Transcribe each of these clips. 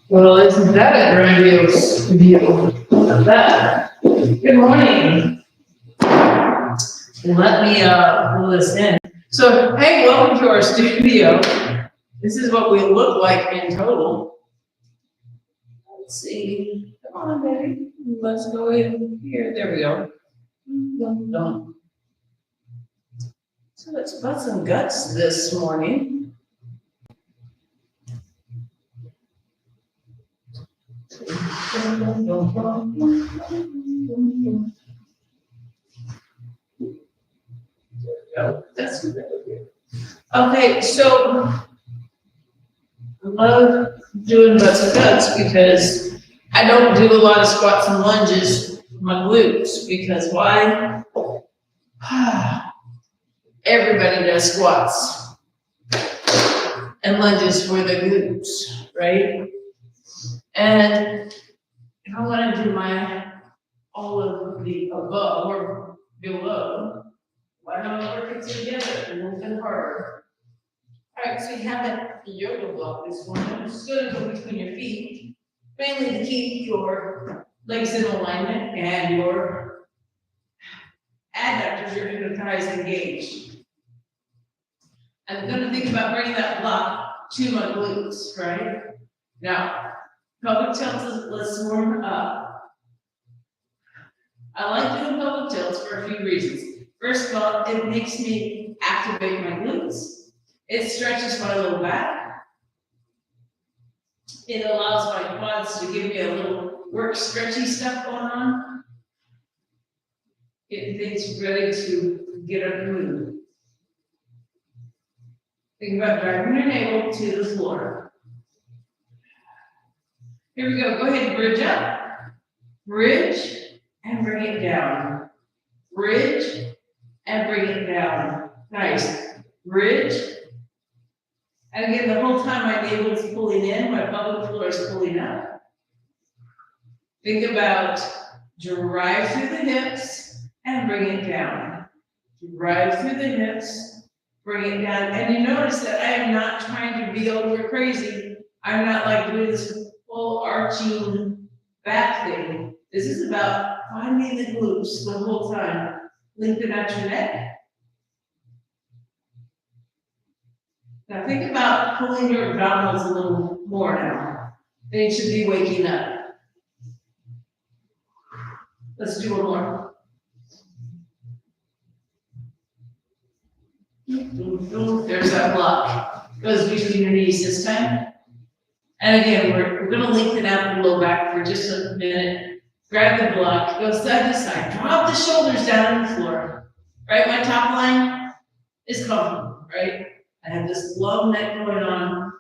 Well, isn't that a grandiose view of that? Good morning. Let me pull this in. So, hey, welcome to our studio. This is what we look like in total. Let's see. Come on, baby. Let's go in here. There we go. Dum. So let's butt some guts this morning. That's okay, so I love doing butts and guts because I don't do a lot of squats and lunges for my glutes because why? Everybody does squats and lunges for the glutes, right? And if I want to do my all of the above or below, why don't I work it together a little bit harder? All right, so you have a yoga block this morning. I'm just going to go between your feet, mainly to keep your legs in alignment and your adductors, your inner thighs engaged. I'm going to think about bringing that block to my glutes, right? Now, pelvic tilts, let's warm up. I like doing pelvic tilts for a few reasons. First of all, it makes me activate my glutes. It stretches my low back. It allows my quads to give me a little work stretchy stuff going on. It gets ready to get up and move. Think about driving your navel to the floor. Here we go. Go ahead and bridge up. Bridge and bring it down. Bridge and bring it down. Nice. Bridge. And again, the whole time my navel is pulling in, my pelvic floor is pulling up. Think about drive through the hips and bring it down. Drive through the hips, bring it down. And you notice that I am not trying to be over crazy. I'm not like doing this full arching back thing. This is about finding the glutes the whole time. Lengthen out your neck. Now think about pulling your abdominals a little more now. They should be waking up. Let's do one more. There's that block. Goes between your knees this time. And again, we're going to lengthen out the low back for just a minute. Grab the block, go side to side. Drop the shoulders down on the floor. Right? My top line is comfortable, right? I have this low neck going on.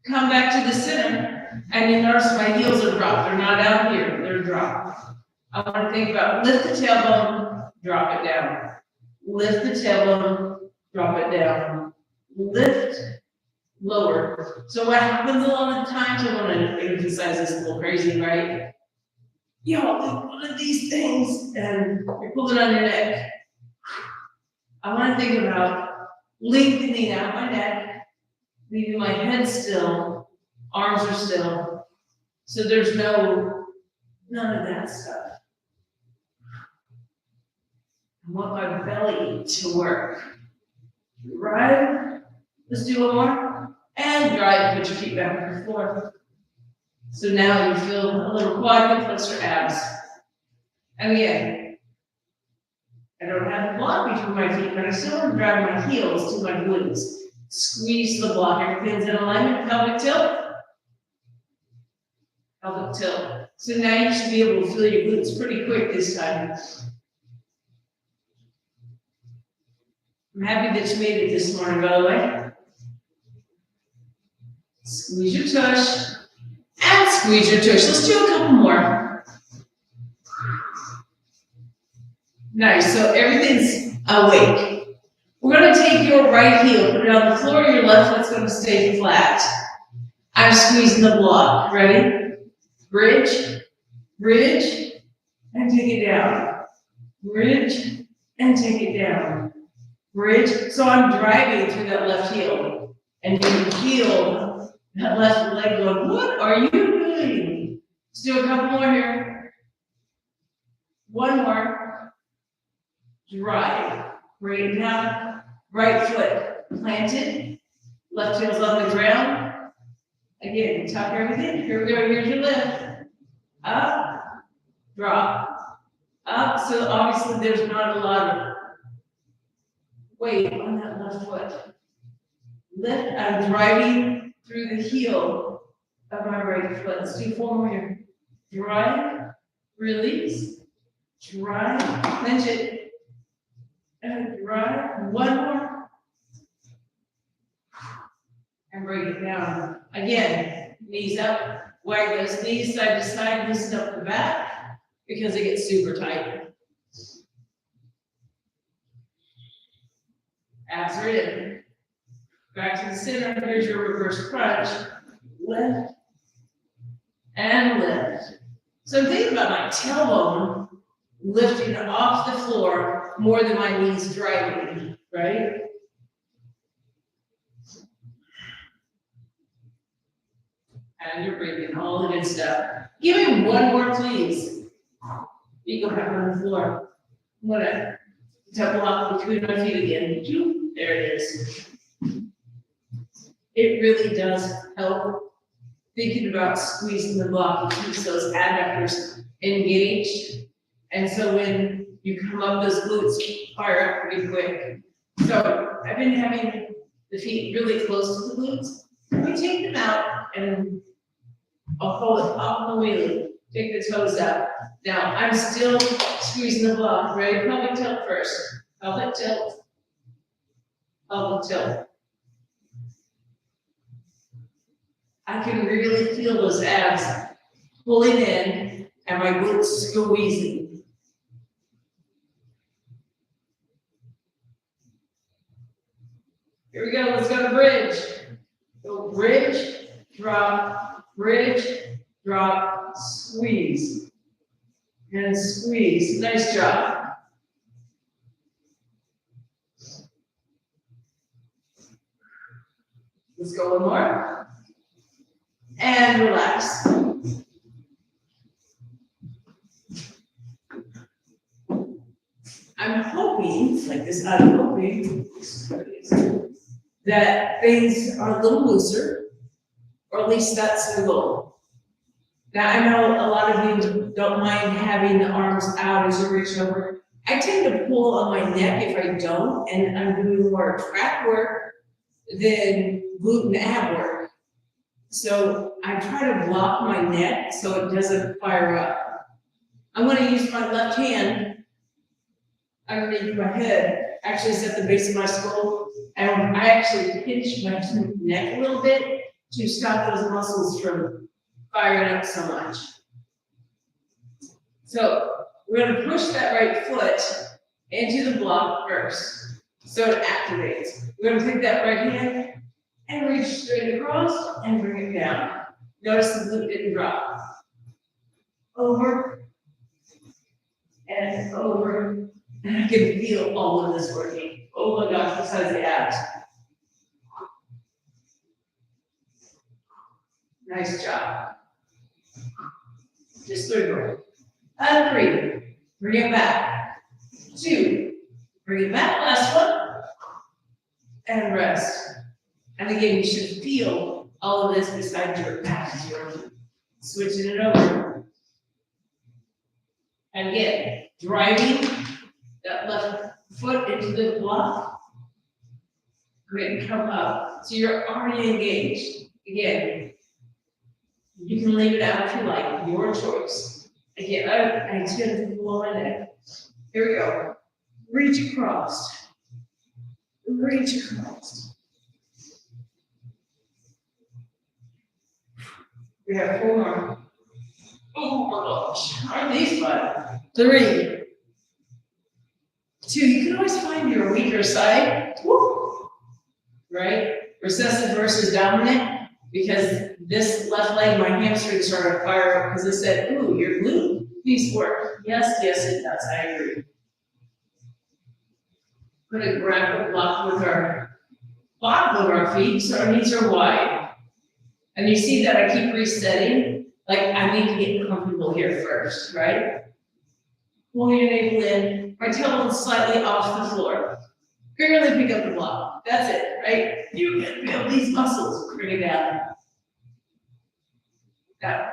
Come back to the center, and you notice my heels are dropped. They're not out here, they're dropped. I want to think about lift the tailbone, drop it down. Lift the tailbone, drop it down. Lift, lower. So what happens a lot of times, I want to emphasize this a little crazy, right? You know, one of these things, and you're pulling on your neck. I want to think about lengthening out my neck, leaving my head still, arms are still, so there's none of that stuff. I want my belly to work. Right? Let's do one more. And drive, put your feet back on the floor. So now you feel a little quad flexor abs. And again, I don't have the block between my feet, but I still want to drive my heels to my glutes. Squeeze the block. Everything's in alignment. Pelvic tilt. Pelvic tilt. So now you should be able to feel your glutes pretty quick this time. I'm happy that you made it this morning, by the way. Squeeze your tush. And squeeze your tush. Let's do a couple more. Nice. So everything's awake. We're going to take your right heel, put it on the floor. Your left foot's going to stay flat. I'm squeezing the block. Ready? Bridge, bridge, and take it down. Bridge, and take it down. Bridge, so I'm driving through that left heel, and you feel that left leg going, what are you doing? Let's do a couple more here. One more. Drive. Bring it down. Right foot planted. Left heel's on the ground. Again, tuck everything. Here we go. Here's your lift. Up. Drop. Up. So obviously there's not a lot of weight on that left foot. Lift. I'm driving through the heel of my right foot. Let's do 4 more here. Drive. Release. Drive. Clench it. And drive. 1 more. And bring it down. Again, knees up. Wag those knees side to side. Loosen up the back because it gets super tight. Abs are in. Back to the center. Here's your reverse crunch. Lift and lift. So I'm thinking about my tailbone lifting off the floor more than my knees driving, right? And you're breathing all the good stuff. Give me 1 more, please. You go back on the floor. Whatever. Double up between my feet again. There it is. It really does help thinking about squeezing the block. It keeps those adductors engaged. And so when you come up, those glutes fire up pretty quick. So I've been having the feet really close to the glutes. We take them out and I'll call it pop the wheelie. Take the toes out. Now I'm still squeezing the block. Ready? Pelvic tilt first. Pelvic tilt. Pelvic tilt. I can really feel those abs pulling in and my glutes squeezing. Here we go. Let's go to bridge. Go bridge, drop, bridge, drop, squeeze. And squeeze. Nice job. Let's go 1 more. And relax. I'm hoping, like this, I'm hoping that things are a little looser, or at least that's the goal. Now, I know a lot of you don't mind having the arms out as you reach over. I tend to pull on my neck if I don't, and I'm doing more track work than glute and ab work. So I try to block my neck so it doesn't fire up. I'm going to use my left hand underneath my head, actually it's at the base of my skull, and I actually pinch my neck a little bit to stop those muscles from firing up so much. So we're going to push that right foot into the block first, so it activates. We're going to take that right hand and reach straight across and bring it down. Notice the glute didn't drop. Over and over. And I can feel all of this working. Oh my gosh, besides the abs. Nice job. Just 3 more. And 3. Bring it back. 2. Bring it back. Last one. And rest. And again, you should feel all of this beside your back as you're switching it over. And again, driving that left foot into the block. Great, and come up. So you're already engaged. Again, you can leave it out if you like, your choice. Again, I tend to pull my neck. Here we go. Reach across. Reach across. We have 4 more. Oh my gosh, aren't these fun? 3. 2, you can always find your weaker side, woo, right? Recessive versus dominant, because this left leg, my hamstring started to fire up because it said, ooh, your glute needs work. Yes, yes, it does, I agree. Put a graphic block with our bottom of our feet, so our knees are wide. And you see that I keep resetting, like I need to get comfortable here first, right? Pull your navel in, my tailbone slightly off the floor. Barely pick up the block. That's it, right? You can feel these muscles. Bring it down. Now,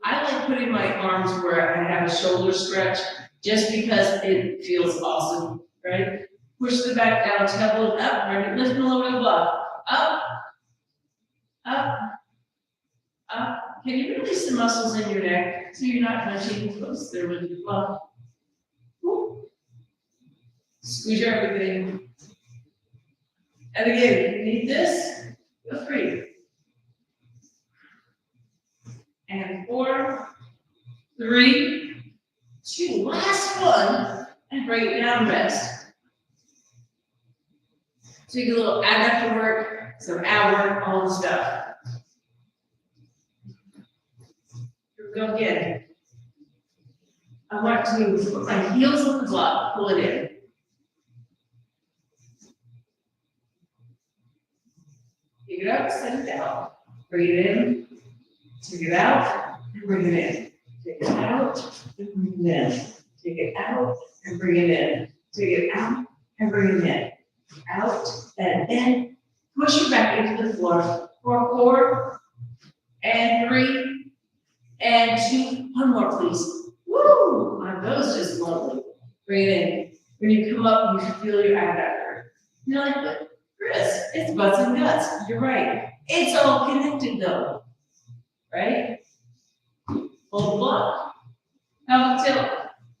I like putting my arms where I have a shoulder stretch just because it feels awesome, right? Push the back down, tailbone up, right? Lift below the block. Up, up, up. Can you release the muscles in your neck so you're not punching close there with your block? Squeeze your everything. And again, if you need this, feel free. And 4, 3, 2, last one, and bring it down, rest. So you get a little adductor work, some ab work, all the stuff. Here we go again. I want to put my heels on the block, pull it in. Take it up, set it down. Bring it in, take it out, and bring it in. Take it out, and bring it in. Take it out, and bring it in. Take it out, and bring it in. Out, and in. Push your back into the floor. 4, and 3, and 2. One more, please. Woo! My nose is lovely. Bring it in. When you come up, you feel your adductor. You're like, but Pris, it's butts and guts. You're right. It's all connected though. Right? Hold the block. Pelvic tilt.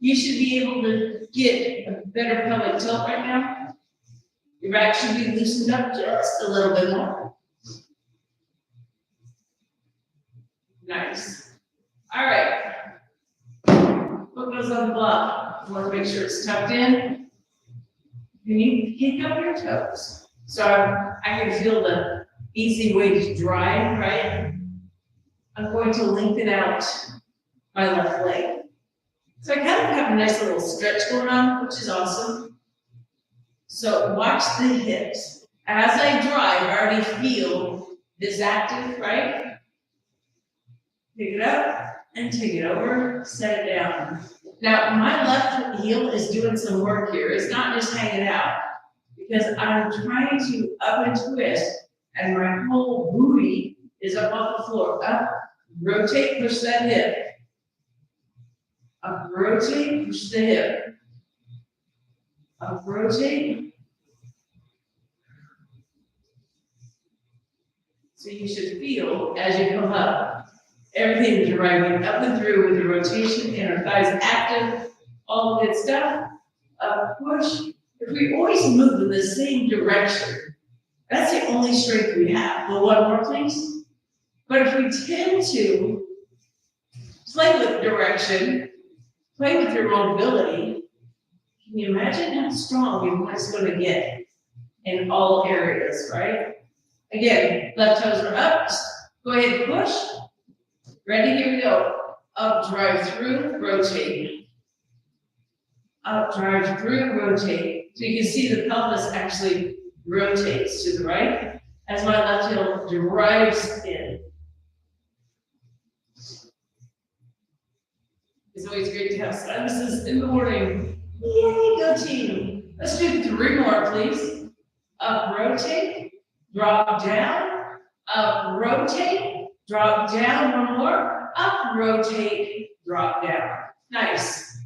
You should be able to get a better pelvic tilt right now. Your back should be loosened up just a little bit more. Nice. All right. What goes on the block? I want to make sure it's tucked in. Can you kick up your toes? So I can feel the easy way to drive, right? I'm going to lengthen out my left leg. So I kind of have a nice little stretch going on, which is awesome. So watch the hips. As I drive, I already feel this active, right? Pick it up and take it over, set it down. Now, my left heel is doing some work here. It's not just hanging out, because I'm trying to up and twist, and my whole booty is up off the floor. Up, rotate, push that hip. Up, rotate, push the hip. Up, rotate. So you should feel, as you come up, everything is driving up and through with the rotation, inner thighs active, all the good stuff. Up, push. If we always move in the same direction, that's the only strength we have. Well, one more, please. But if we tend to play with direction, play with your mobility, can you imagine how strong your body's going to get in all areas, right? Again, left toes are up. Go ahead and push. Ready? Here we go. Up, drive through, rotate. Up, drive through, rotate. So you can see the pelvis actually rotates to the right as my left heel drives in. It's always great to have sinuses in the morning. Yay, go team. Let's do 3 more, please. Up, rotate, drop down, up, rotate, drop down. One more. Up, rotate, drop down. Nice.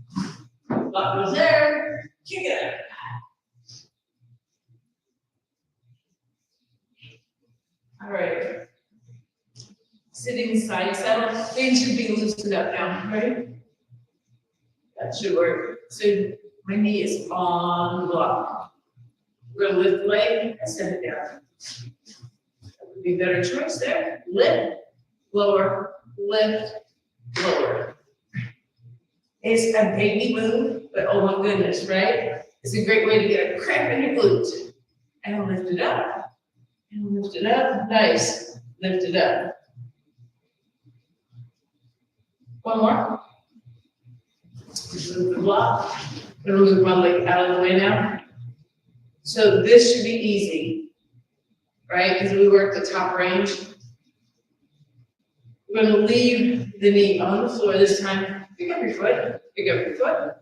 Block goes there. Kick it up. All right. Sitting side saddle. Things should be loosened up now, right? That should work. So my knee is on the block. We're gonna lift the leg and set it down. That would be a better choice there. Lift, lower, lift, lower. It's a baby move, but oh my goodness, right? It's a great way to get a cramp in your glute. And lift it up. And lift it up. Nice. Lift it up. One more. Just move the block. I'm gonna move my leg out of the way now. So this should be easy, right? Because we work the top range. We're gonna leave the knee on the floor this time. Pick up your foot, pick up your foot.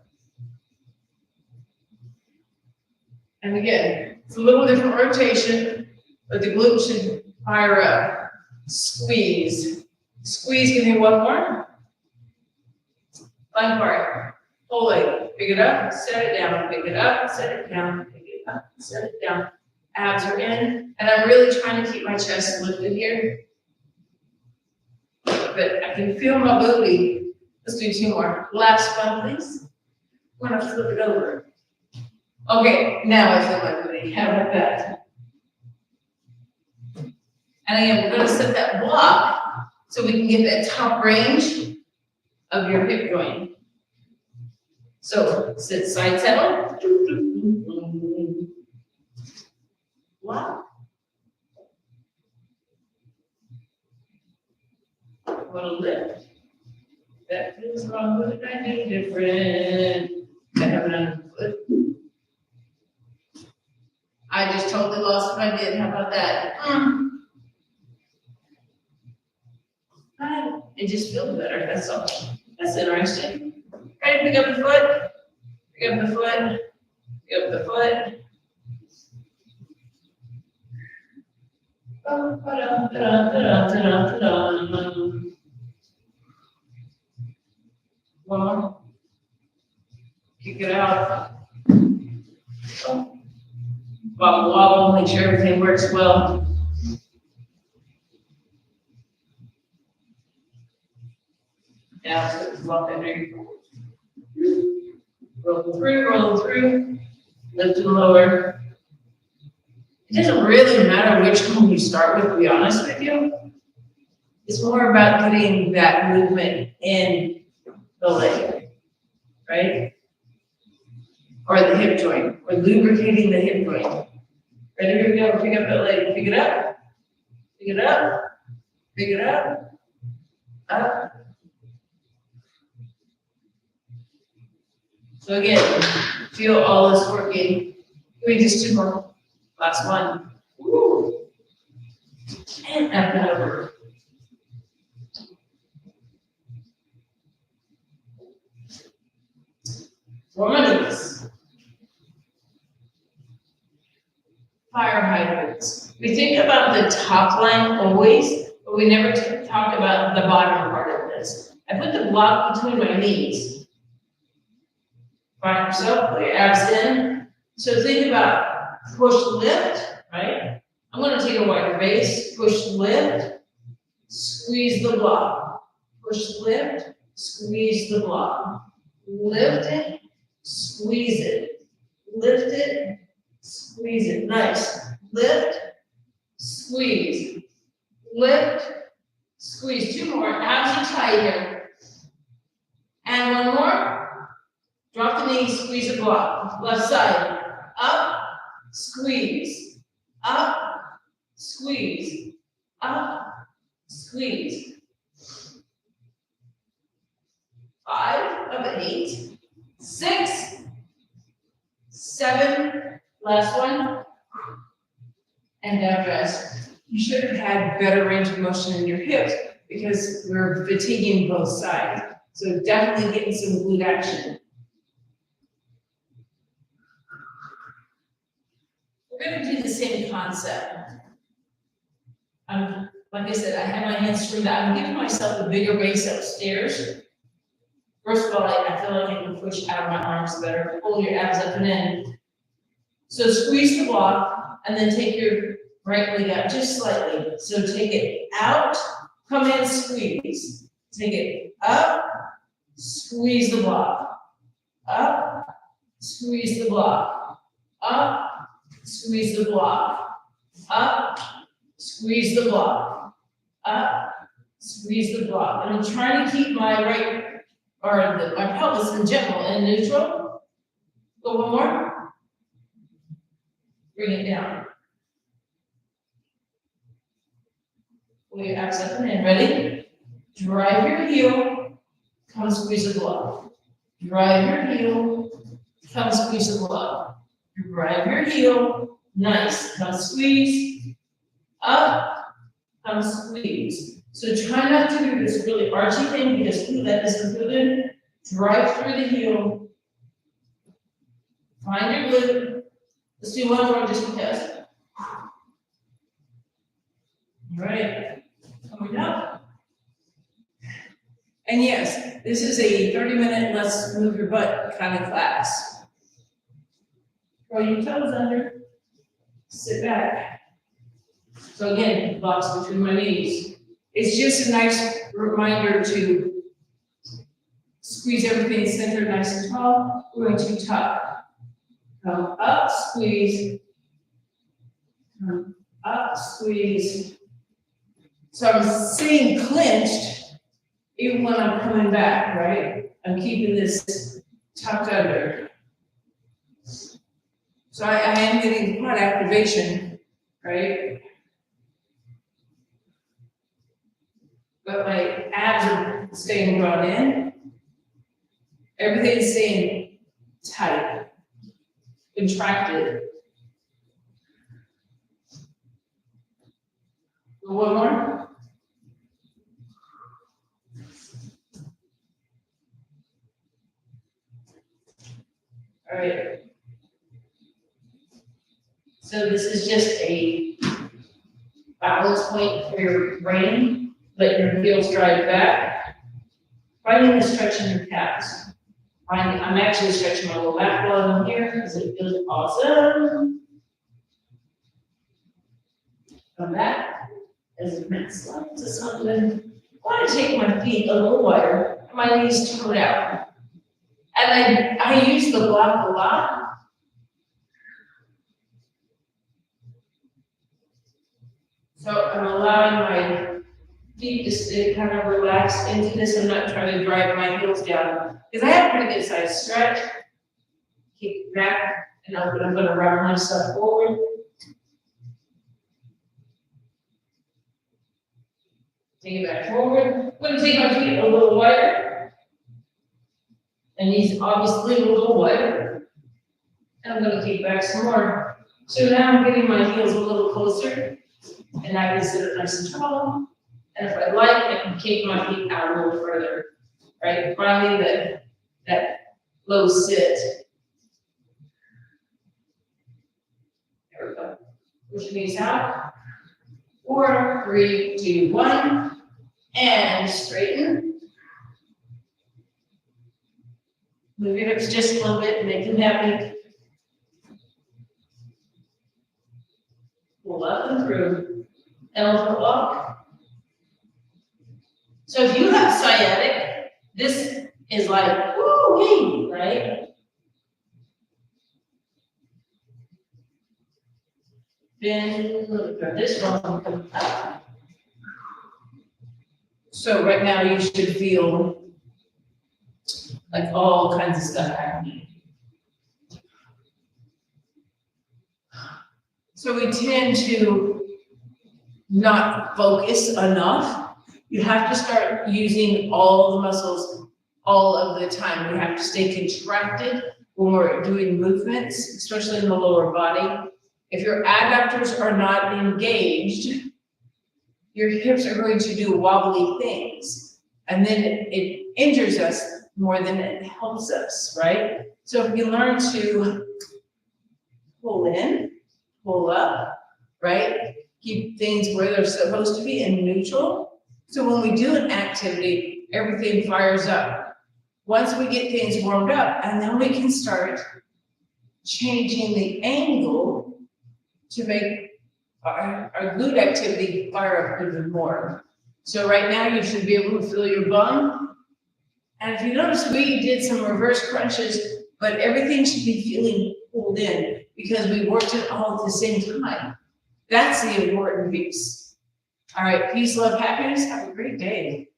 And again, it's a little different rotation, but the glute should fire up. Squeeze. Squeeze, give me one more. Fun part. Whole leg. Pick it up, set it down, pick it up, set it down, pick it up, set it down. Abs are in, and I'm really trying to keep my chest lifted here. But I can feel my booty. Let's do two more. Last one, please. I'm gonna flip it over. Okay, now I feel my booty. How about that? And again, we're gonna set that block so we can get that top range of your hip joint. So sit side settle. Wow. What a lift. That feels wrong. What did I do different? I have it on the foot. I just totally lost what I did. How about that? It just feels better. That's all. That's interesting. Ready? Pick up the foot. Pick up the foot. Pick up the foot. One more. Kick it out. Wobble, wobble, make sure everything works well. Now, so walk under. Roll through, lift and lower. It doesn't really matter which one you start with, to be honest with you. It's more about getting that movement in the leg, right? Or the hip joint, or lubricating the hip joint. Ready? Here we go. Pick up that leg. Pick it up. Pick it up. Pick it up. Up. So again, feel all this working. Give me just two more. Last one. Woo. And up and over. Minutes. Fire hydrants. We think about the top line always, but we never talk about the bottom part of this. I put the block between my knees. Find yourself, put your abs in. So think about push, lift, right? I'm going to take a wider base, push, lift, squeeze the block. Push, lift, squeeze the block. Lift it, squeeze it. Lift it, squeeze it. Nice. Lift, squeeze. Lift, squeeze. Two more. Abs are tight here. And one more. Drop the knee, squeeze the block. Left side. Up, squeeze. Up, squeeze. Up, squeeze. 5 of 8. 6, 7. Last one. And down rest. You should have had better range of motion in your hips because we're fatiguing both sides. So definitely getting some glute action. We're going to do the same concept. Like I said, I have my hands straight out. I'm giving myself a bigger base upstairs. First of all, I feel like I can push out of my arms better. Pull your abs up and in. So squeeze the block and then take your right leg out just slightly. So take it out, come in, squeeze. Take it up, squeeze the block. Up, squeeze the block. Up, squeeze the block. Up, squeeze the block. Up, squeeze the block. And I'm trying to keep my right, or my pelvis in general in neutral. Go one more. Bring it down. Pull your abs up and in. Ready? Drive your heel. Come squeeze the block. Drive your heel. Come squeeze the block. Drive your heel, nice. Now squeeze, up, come squeeze. So try not to do this really archy thing because that isn't good. Drive through the heel. Find your glute. Let's do one more just because. All right, coming up. And yes, this is a 30-minute let's move your butt kind of class. Throw your toes under, sit back. So again, blocks between my knees. It's just a nice reminder to squeeze everything centered nice and tall. We're going to tuck. Come up, squeeze. Come up, squeeze. So I'm sitting clenched even when I'm coming back, right? I'm keeping this tucked under. So I am getting quad activation, right? But my abs are staying brought in. Everything's staying tight, contracted. One more. All right. So this is just a balance point for your brain. Let your heels drive back. Finding the stretch in your calves. I'm actually stretching my lower back while I'm here because it feels awesome. Come back as the next slide to something. I want to take my feet a little wider, my knees turned out. And I use the block a lot. So I'm allowing my feet to stay kind of relaxed into this. I'm not trying to drive my heels down. Because I have a pretty good size stretch. Kick it back, and I'm going to round myself forward. Take it back forward. I'm going to take my feet a little wider. And these obviously a little wider. And I'm going to kick back some more. So now I'm getting my heels a little closer. And I can sit up nice and tall. And if I like, I can kick my feet out a little further. Right? Finding that low sit. There we go. Push your knees out. 4, 3, 2, 1. And straighten. Move your hips just a little bit, make them happy. Pull up and through. Elephant walk. So if you have sciatic, this is like, woo-wee, right? Then look at this one. So right now you should feel like all kinds of stuff happening. So we tend to not focus enough. You have to start using all the muscles all of the time. We have to stay contracted when we're doing movements, especially in the lower body. If your adductors are not engaged, your hips are going to do wobbly things. And then it injures us more than it helps us, right? So if you learn to pull in, pull up, right? Keep things where they're supposed to be in neutral. So when we do an activity, everything fires up. Once we get things warmed up, and then we can start changing the angle to make our glute activity fire up even more. So right now you should be able to feel your bum. And if you notice, we did some reverse crunches, but everything should be feeling pulled in because we worked it all at the same time. That's the important piece. All right, peace, love, happiness. Have a great day.